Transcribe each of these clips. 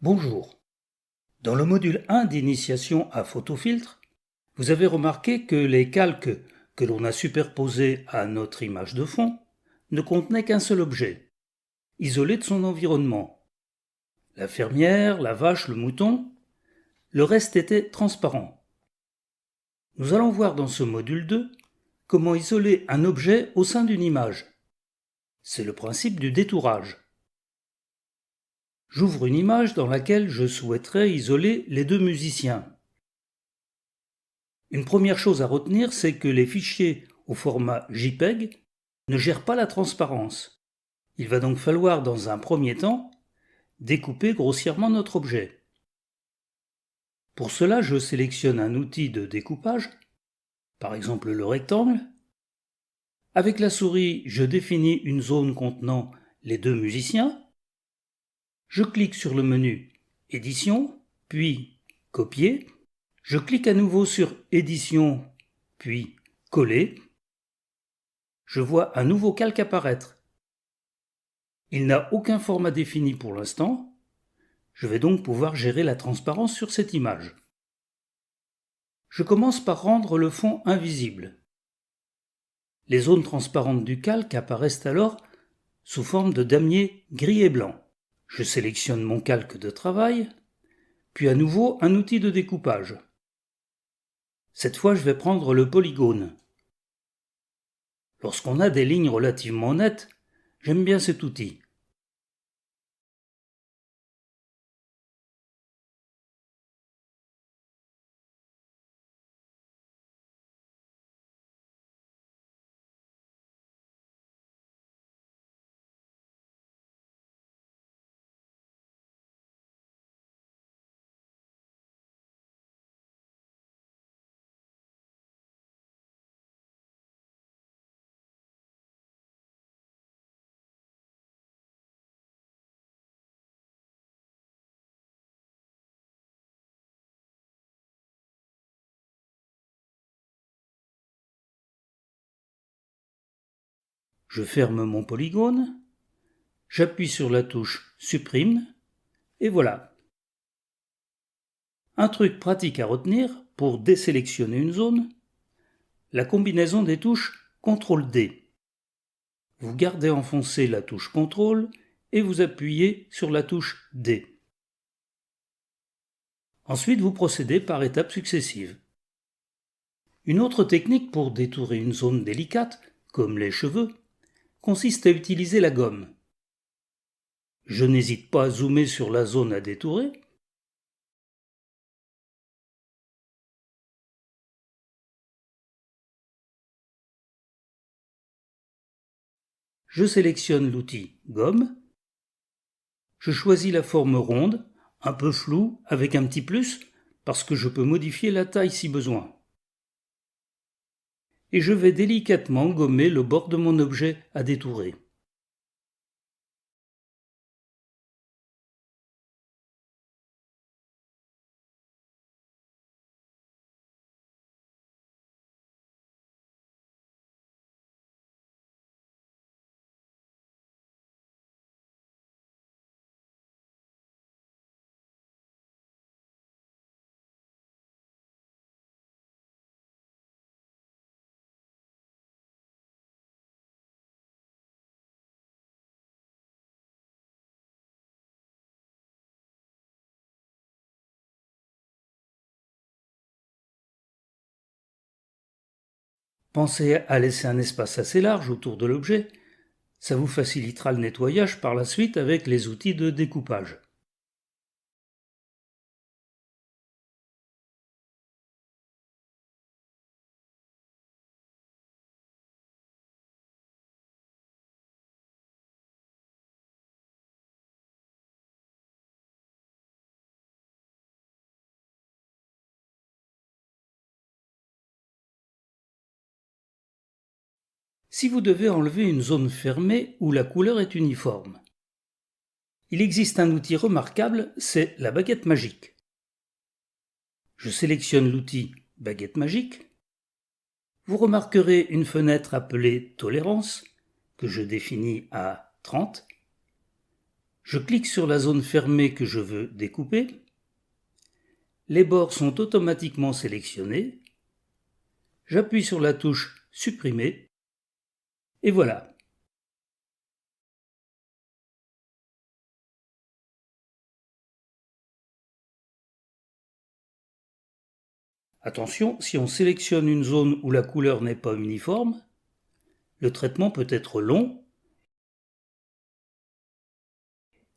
Bonjour. Dans le module 1 d'initiation à photofiltre, vous avez remarqué que les calques que l'on a superposés à notre image de fond ne contenaient qu'un seul objet, isolé de son environnement. La fermière, la vache, le mouton, le reste était transparent. Nous allons voir dans ce module 2 comment isoler un objet au sein d'une image. C'est le principe du détourage. J'ouvre une image dans laquelle je souhaiterais isoler les deux musiciens. Une première chose à retenir, c'est que les fichiers au format JPEG ne gèrent pas la transparence. Il va donc falloir, dans un premier temps, découper grossièrement notre objet. Pour cela, je sélectionne un outil de découpage, par exemple le rectangle. Avec la souris, je définis une zone contenant les deux musiciens. Je clique sur le menu Édition, puis Copier. Je clique à nouveau sur Édition, puis Coller. Je vois un nouveau calque apparaître. Il n'a aucun format défini pour l'instant. Je vais donc pouvoir gérer la transparence sur cette image. Je commence par rendre le fond invisible. Les zones transparentes du calque apparaissent alors sous forme de damier gris et blanc. Je sélectionne mon calque de travail, puis à nouveau un outil de découpage. Cette fois, je vais prendre le polygone. Lorsqu'on a des lignes relativement nettes, j'aime bien cet outil. Je ferme mon polygone, j'appuie sur la touche Supprime, et voilà. Un truc pratique à retenir pour désélectionner une zone, la combinaison des touches CTRL-D. Vous gardez enfoncée la touche CTRL et vous appuyez sur la touche D. Ensuite, vous procédez par étapes successives. Une autre technique pour détourer une zone délicate, comme les cheveux, consiste à utiliser la gomme. Je n'hésite pas à zoomer sur la zone à détourer. Je sélectionne l'outil Gomme. Je choisis la forme ronde, un peu floue, avec un petit plus, parce que je peux modifier la taille si besoin. Et je vais délicatement gommer le bord de mon objet à détourer. Pensez à laisser un espace assez large autour de l'objet. Ça vous facilitera le nettoyage par la suite avec les outils de découpage. Si vous devez enlever une zone fermée où la couleur est uniforme, il existe un outil remarquable, c'est la baguette magique. Je sélectionne l'outil baguette magique. Vous remarquerez une fenêtre appelée Tolérance, que je définis à 30. Je clique sur la zone fermée que je veux découper. Les bords sont automatiquement sélectionnés. J'appuie sur la touche Supprimer. Et voilà. Attention, si on sélectionne une zone où la couleur n'est pas uniforme, le traitement peut être long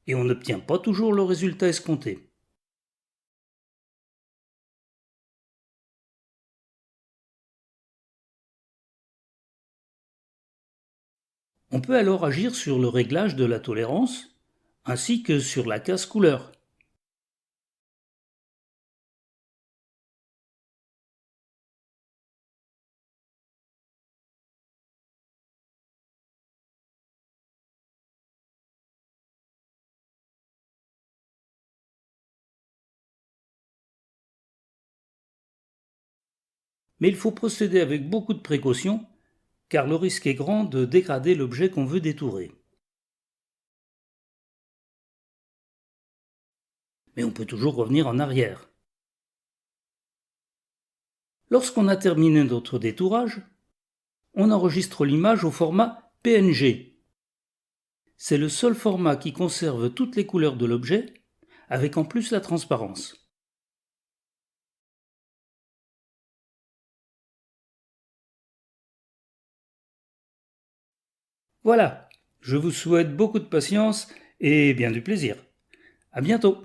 et on n'obtient pas toujours le résultat escompté. On peut alors agir sur le réglage de la tolérance, ainsi que sur la case couleur. Mais il faut procéder avec beaucoup de précaution, car le risque est grand de dégrader l'objet qu'on veut détourer. Mais on peut toujours revenir en arrière. Lorsqu'on a terminé notre détourage, on enregistre l'image au format PNG. C'est le seul format qui conserve toutes les couleurs de l'objet, avec en plus la transparence. Voilà, je vous souhaite beaucoup de patience et bien du plaisir. À bientôt.